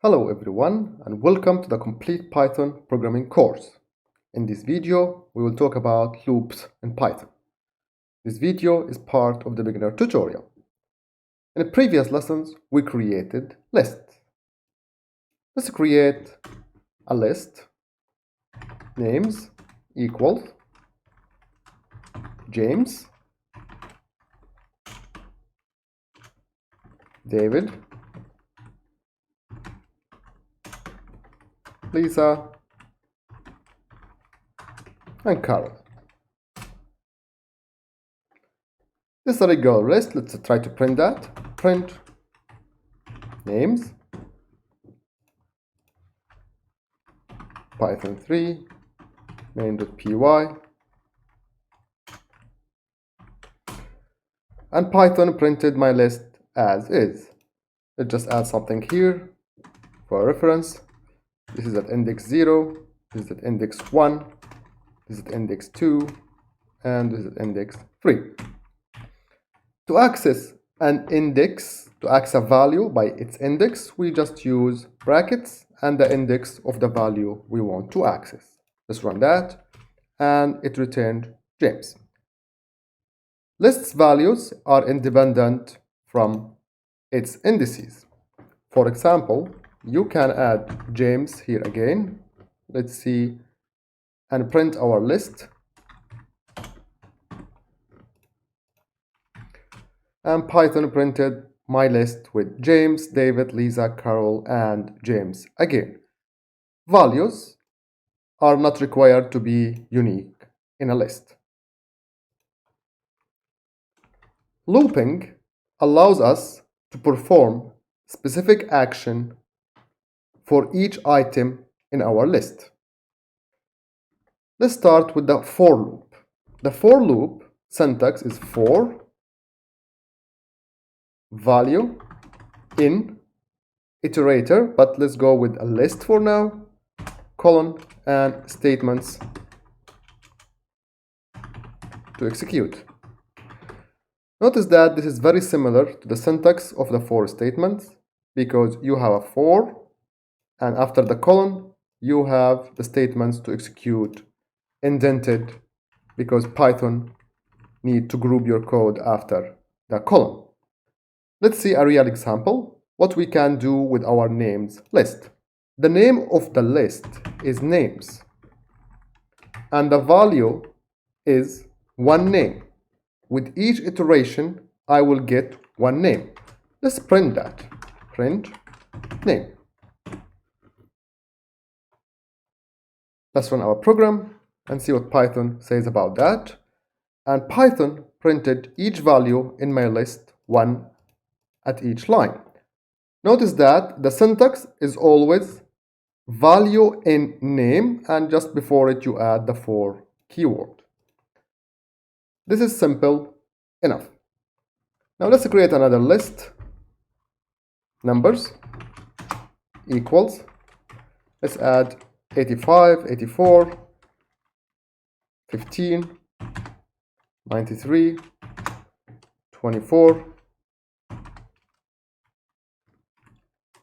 Hello everyone and welcome to the Complete Python Programming course. In this video, we will talk about loops in Python. This video is part of the beginner tutorial. In the previous lessons, we created lists. Let's create a list. Names equals James, David, Lisa, and Carol. This is a regular list. Let's try to print that. Print names, Python 3, main.py, and Python printed my list as is. Let's just add something here for reference. This is at index 0, this is at index 1, this is at index 2, and this is at index 3. To access an index, to access a value by its index, we just use brackets and the index of the value we want to access. Let's run that, and it returned James. Lists values are independent from its indices. For example, you can add James here again. Let's see, and print our list. And Python printed my list with James, David, Lisa, Carol, and James again. Values are not required to be unique in a list. Looping allows us to perform specific action for each item in our list. Let's start with the for loop. The for loop syntax is for value in iterator, but let's go with a list for now, colon, and statements to execute. Notice that this is very similar to the syntax of the for statements because you have a for, and after the colon, you have the statements to execute indented because Python needs to group your code after the colon. Let's see a real example, what we can do with our names list. The name of the list is names, and the value is one name. With each iteration, I will get one name. Let's print that. Print name. Let's run our program and see what Python says about that. And Python printed each value in my list, one at each line. Notice that the syntax is always value in name, and just before it you add the for keyword. This is simple enough. Now let's create another list. Numbers equals, let's add 85, 84, 15, 93, 24,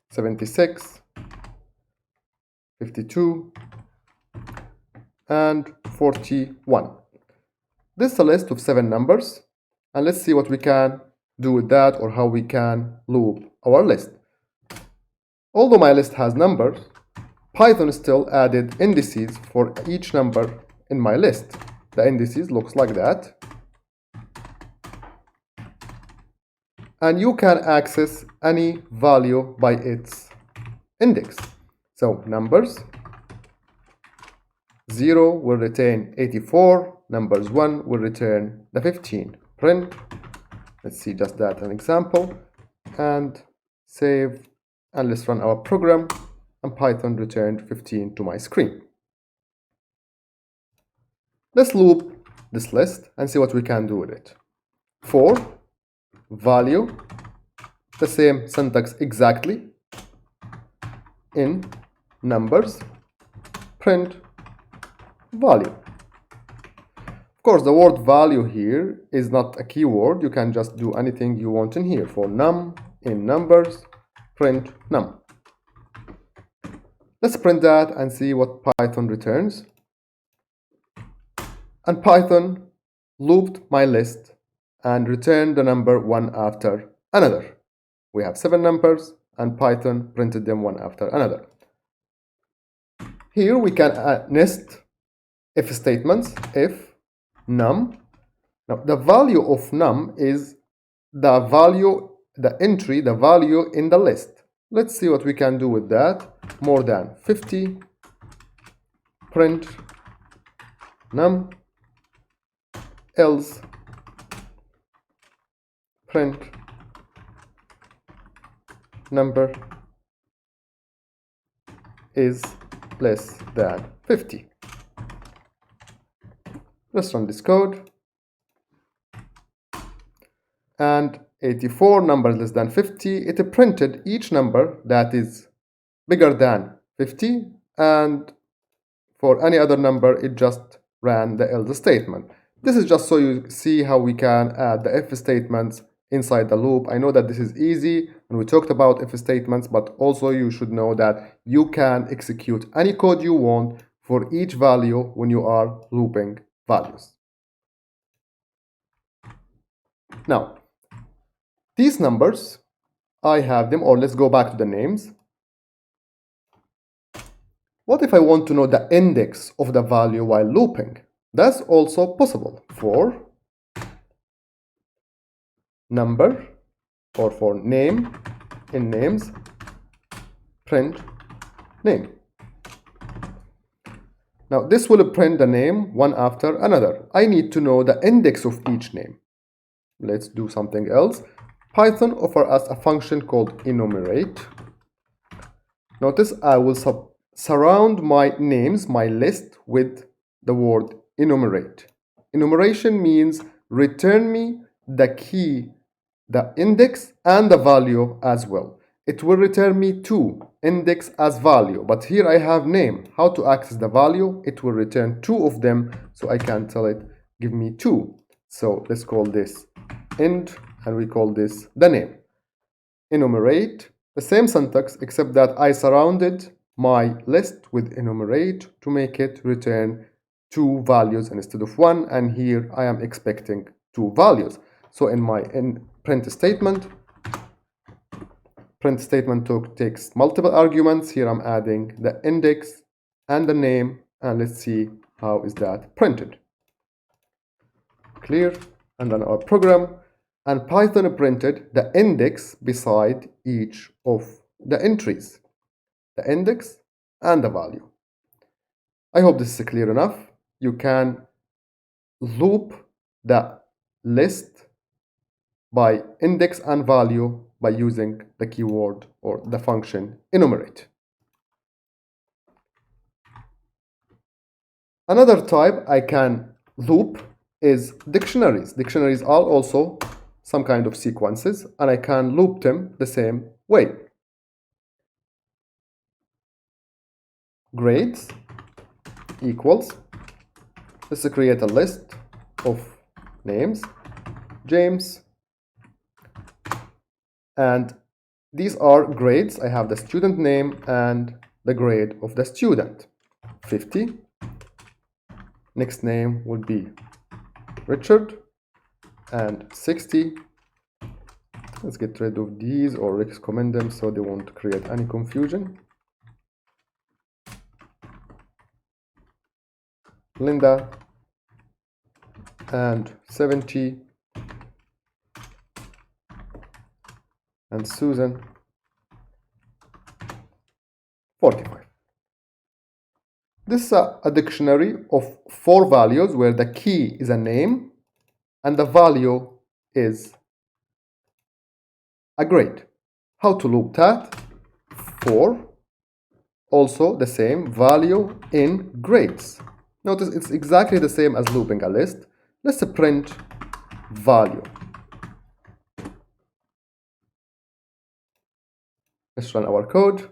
76, 52, and 41. This is a list of 7 numbers, and let's see what we can do with that or how we can loop our list. Although my list has numbers, Python still added indices for each number in my list. The indices looks like that. And you can access any value by its index. So numbers 0 will return 84, numbers 1 will return the 15. Print. Let's see just that an example, and save, and let's run our program, and Python returned 15 to my screen. Let's loop this list and see what we can do with it. For value, the same syntax exactly, in numbers, print value. Of course, the word value here is not a keyword. You can just do anything you want in here. For num, in numbers, print num. Let's print that and see what Python returns. And Python looped my list and returned the number one after another. We have 7 numbers and Python printed them one after another. Here we can nest if statements, if num. Now the value of num is the value, the entry, the value in the list. Let's see what we can do with that. More than 50, print num, else print number is less than 50. Let's run this code. And 84 numbers less than 50, it printed each number that is bigger than 50, and for any other number it just ran the else statement. This is just so you see how we can add the if statements inside the loop. I know that this is easy and we talked about if statements, but also you should know that you can execute any code you want for each value when you are looping values. Now, these numbers, I have them, or let's go back to the names. What if I want to know the index of the value while looping? That's also possible. For number, or for name, in names, print name. Now this will print the name one after another. I need to know the index of each name. Let's do something else. Python offers us a function called enumerate. Notice I will surround my names, my list, with the word enumerate. Enumeration means return me the key, the index, and the value as well. It will return me 2, index as value, but here I have name. How to access the value? It will return 2 of them, so I can tell it give me 2. So let's call this end, and we call this the name. Enumerate, the same syntax except that I surrounded my list with enumerate to make it return 2 values instead of 1, and here I am expecting 2 values. So in my print statement takes multiple arguments. Here I'm adding the index and the name, and let's see how is that printed. Clear, and then our program, and Python printed the index beside each of the entries, the index and the value. I hope this is clear enough. You can loop the list by index and value by using the keyword or the function enumerate. Another type I can loop is dictionaries. Dictionaries are also some kind of sequences, and I can loop them the same way. Grades equals, let's create a list of names, James, and these are grades. I have the student name and the grade of the student. 50. Next name would be Richard, and 60. Let's get rid of these or recommend them so they won't create any confusion. Linda, and 70, and Susan, 45. This is a dictionary of 4 values where the key is a name and the value is a grade. How to loop that? For also the same value in grades. Notice it's exactly the same as looping a list. Let's print value. Let's run our code.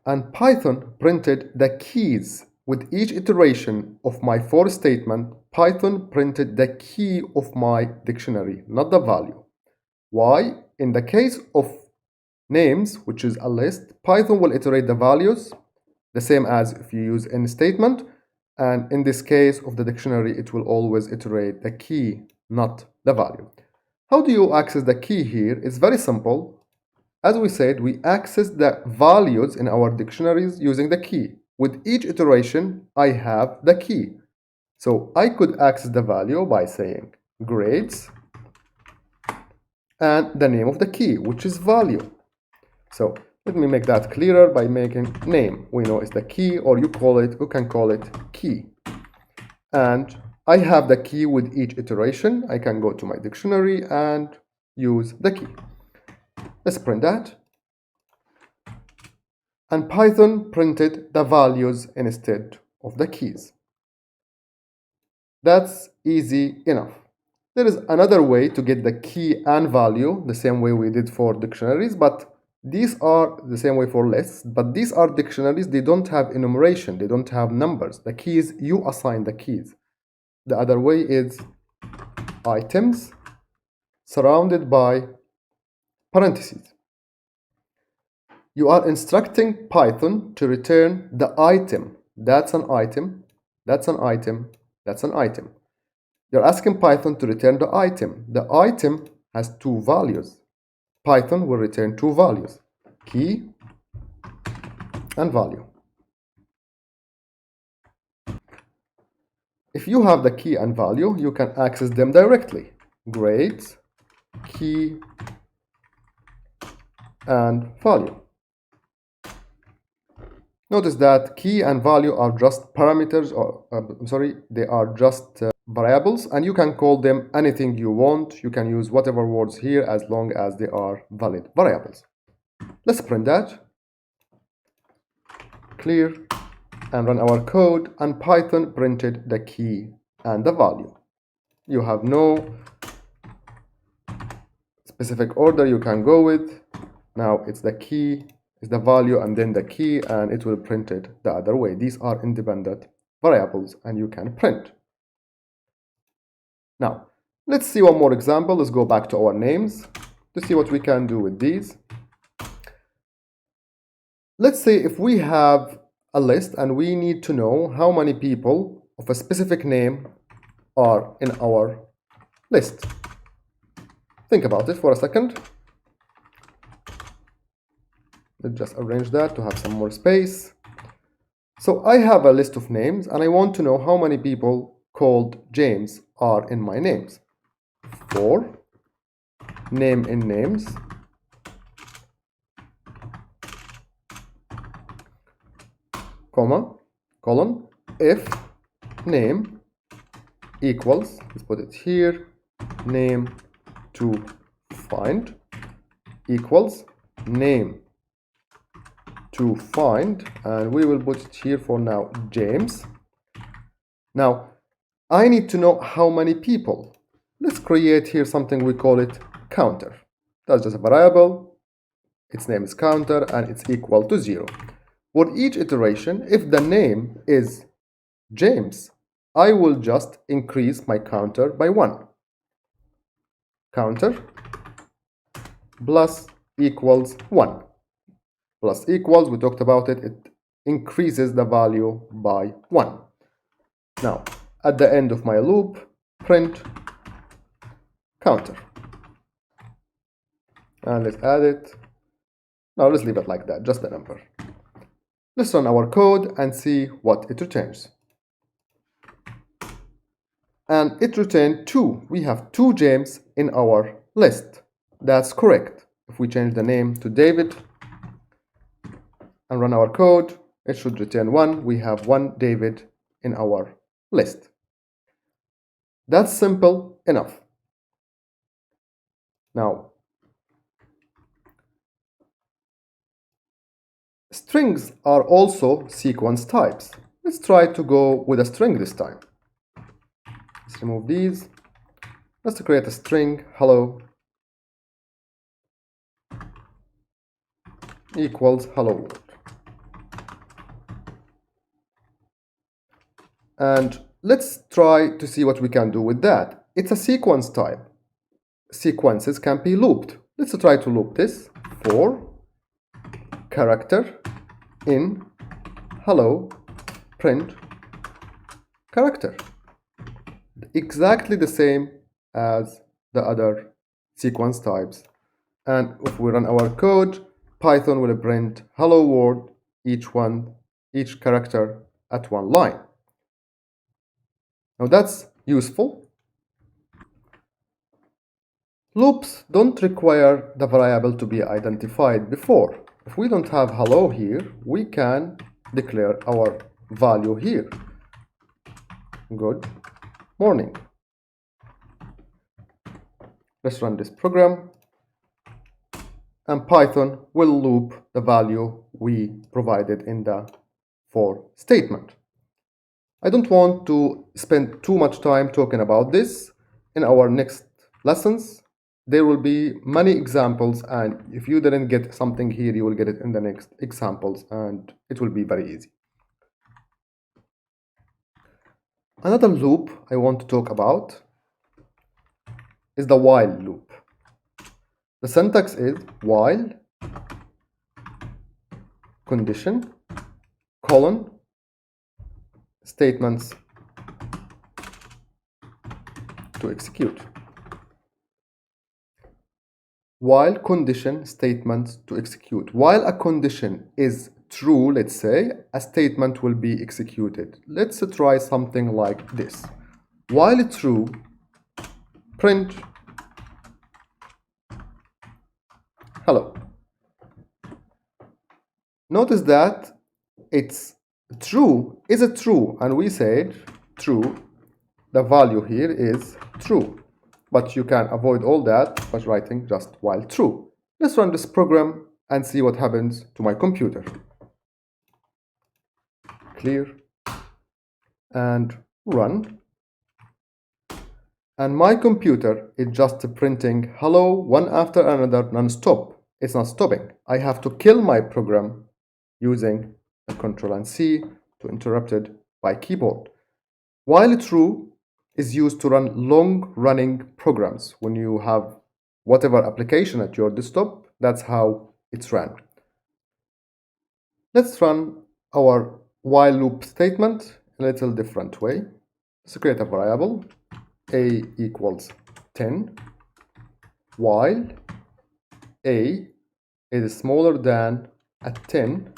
And Python printed the keys with each iteration of my for statement. Python printed the key of my dictionary, not the value. Why? In the case of names, which is a list, Python will iterate the values, the same as if you use any statement. And in this case of the dictionary, it will always iterate the key, not the value. How do you access the key here? It's very simple. As we said, we access the values in our dictionaries using the key. With each iteration, I have the key. So I could access the value by saying grades and the name of the key, which is value. So let me make that clearer by making name. We know it's the key, or you can call it key. And I have the key with each iteration. I can go to my dictionary and use the key. Let's print that. And Python printed the values instead of the keys. That's easy enough. There is another way to get the key and value, the same way we did for dictionaries, but these are the same way for lists, but these are dictionaries. They don't have enumeration. They don't have numbers. The keys, you assign the keys. The other way is items surrounded by parentheses. You are instructing Python to return the item. That's an item. That's an item. That's an item. You're asking Python to return the item. The item has two values. Python will return two values, key and value. If you have the key and value, you can access them directly. Grades, key, and value. Notice that key and value are just parameters, or they are just variables, and you can call them anything you want. You can use whatever words here as long as they are valid variables. Let's print that. Clear, and run our code, and Python printed the key and the value. You have no specific order you can go with. Now it's the key, it's the value, and then the key, and it will print it the other way. These are independent variables, and you can print. Now, let's see one more example. Let's go back to our names to see what we can do with these. Let's say if we have a list and we need to know how many people of a specific name are in our list. Think about it for a second. Let's just arrange that to have some more space. So I have a list of names and I want to know how many people called James are in my names. For name in names, comma, colon, if name equals, let's put it here, name to find equals name to find, and we will put it here for now, James. Now, I need to know how many people. Let's create here something, we call it counter. That's just a variable. Its name is counter and it's equal to 0. For each iteration, if the name is James, I will just increase my counter by 1. Counter plus equals 1. Plus equals, we talked about it, it increases the value by 1. Now, at the end of my loop, print counter. And let's add it. Now let's leave it like that, just the number. Let's run our code and see what it returns. And it returned 2. We have 2 James in our list. That's correct. If we change the name to David and run our code, it should return 1. We have 1 David in our list. That's simple enough. Now, strings are also sequence types. Let's try to go with a string this time. Let's remove these. Let's create a string hello equals hello world. And let's try to see what we can do with that. It's a sequence type. Sequences can be looped. Let's try to loop this for character in hello print character. Exactly the same as the other sequence types. And if we run our code, Python will print hello world, each character at one line. Now that's useful. Loops don't require the variable to be identified before. If we don't have hello here, we can declare our value here. Good morning. Let's run this program. And Python will loop the value we provided in the for statement. I don't want to spend too much time talking about this. In our next lessons, there will be many examples, and if you didn't get something here, you will get it in the next examples, and it will be very easy. Another loop I want to talk about is the while loop. The syntax is while condition colon statements to execute. While condition statements to execute. While a condition is true, let's say, a statement will be executed. Let's try something like this. While true, print hello. Notice that it's true. Is it true? And we said true. The value here is true. But you can avoid all that by writing just while true. Let's run this program and see what happens to my computer. Clear and run. And my computer is just printing hello one after another non-stop. It's not stopping. I have to kill my program using the Control and C to interrupt it by keyboard. While true is used to run long-running programs. When you have whatever application at your desktop, that's how it's run. Let's run our while loop statement in a little different way. Let's create a variable a equals 10 while a is smaller than 10.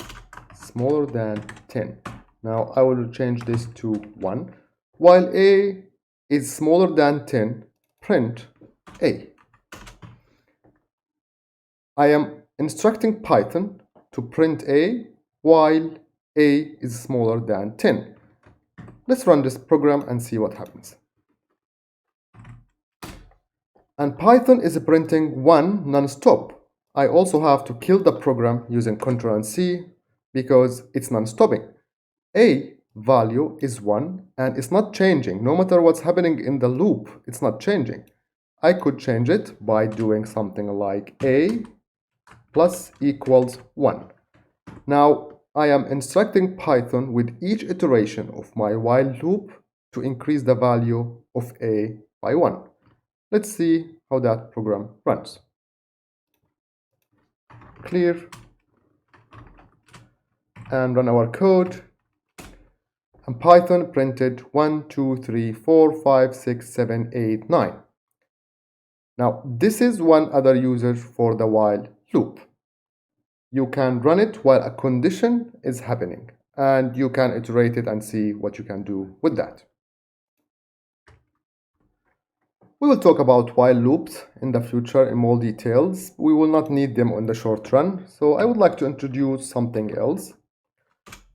Now I will change this to 1. While a is smaller than 10, print a. I am instructing Python to print a while a is smaller than 10. Let's run this program and see what happens. And Python is printing 1 non-stop. I also have to kill the program using Ctrl and C because it's non-stopping. A value is 1 and it's not changing. No matter what's happening in the loop, it's not changing. I could change it by doing something like a plus equals 1. Now I am instructing Python with each iteration of my while loop to increase the value of a by 1. Let's see how that program runs. Clear and run our code. And Python printed 1, 2, 3, 4, 5, 6, 7, 8, 9. Now this is one other user for the while loop. You can run it while a condition is happening, and you can iterate it and see what you can do with that. We will talk about while loops in the future in more details. We will not need them in the short run, so I would like to introduce something else.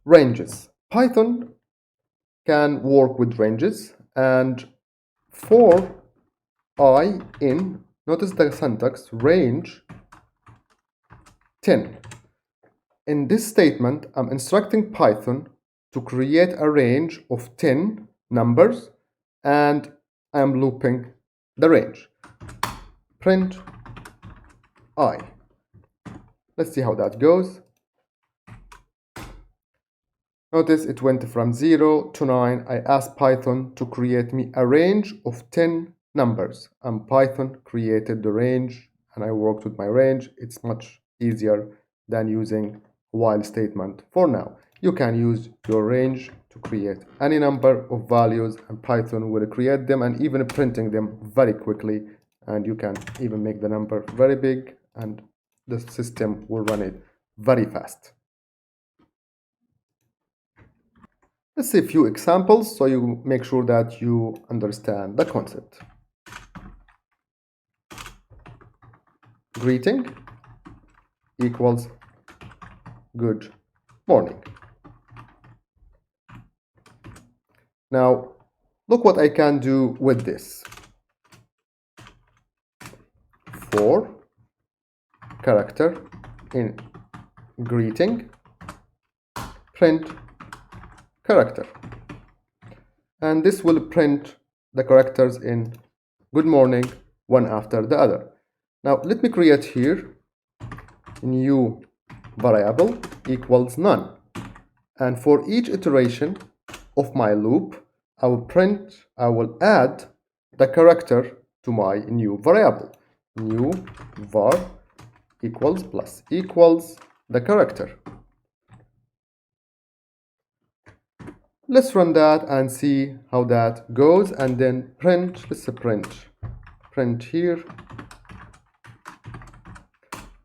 Ranges. Python can work with ranges, and for I in, notice the syntax, range 10. In this statement, I'm instructing Python to create a range of 10 numbers, and I'm looping the range. Print I. Let's see how that goes. Notice it went from 0 to 9. I asked Python to create me a range of 10 numbers, and Python created the range, and I worked with my range. It's much easier than using while statement for now. You can use your range to create any number of values, and Python will create them and even printing them very quickly, and you can even make the number very big and the system will run it very fast. Let's see a few examples so you make sure that you understand the concept. Greeting equals good morning. Now, look what I can do with this. For character in greeting, print character. And this will print the characters in good morning one after the other. Now, let me create here a new variable equals none. And for each iteration of my loop, I will add the character to my new variable. New var equals plus equals the character. Let's run that and see how that goes, and then print. Let's print here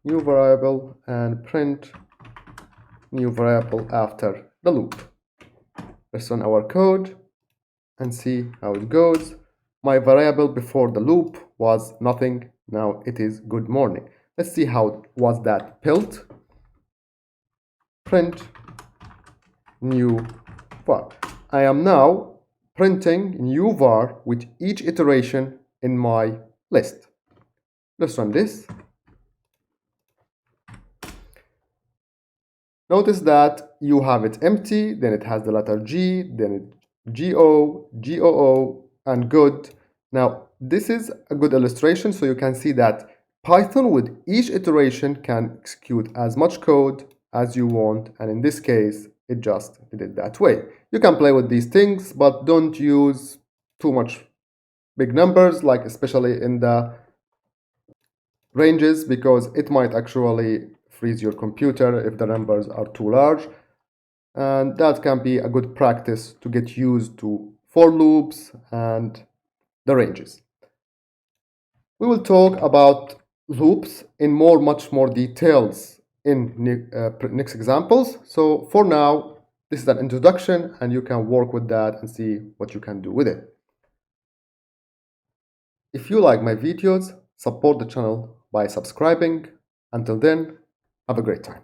new variable and print new variable after the loop. Let's run our code and see how it goes. My variable before the loop was nothing. Now it is good morning. Let's see how was that built. Print new var. I am now printing new var with each iteration in my list. Let's run this. Notice that you have it empty, then it has the letter G, then it GO, GOO, and good. Now, this is a good illustration, so you can see that Python with each iteration can execute as much code as you want, and in this case, it just did it that way. You can play with these things, but don't use too much big numbers, like especially in the ranges, because it might actually freeze your computer if the numbers are too large, and that can be a good practice to get used to for loops and the ranges. We will talk about loops in much more details in next examples. So for now, this is an introduction, and you can work with that and see what you can do with it. If you like my videos, support the channel by subscribing. Until then, have a great time.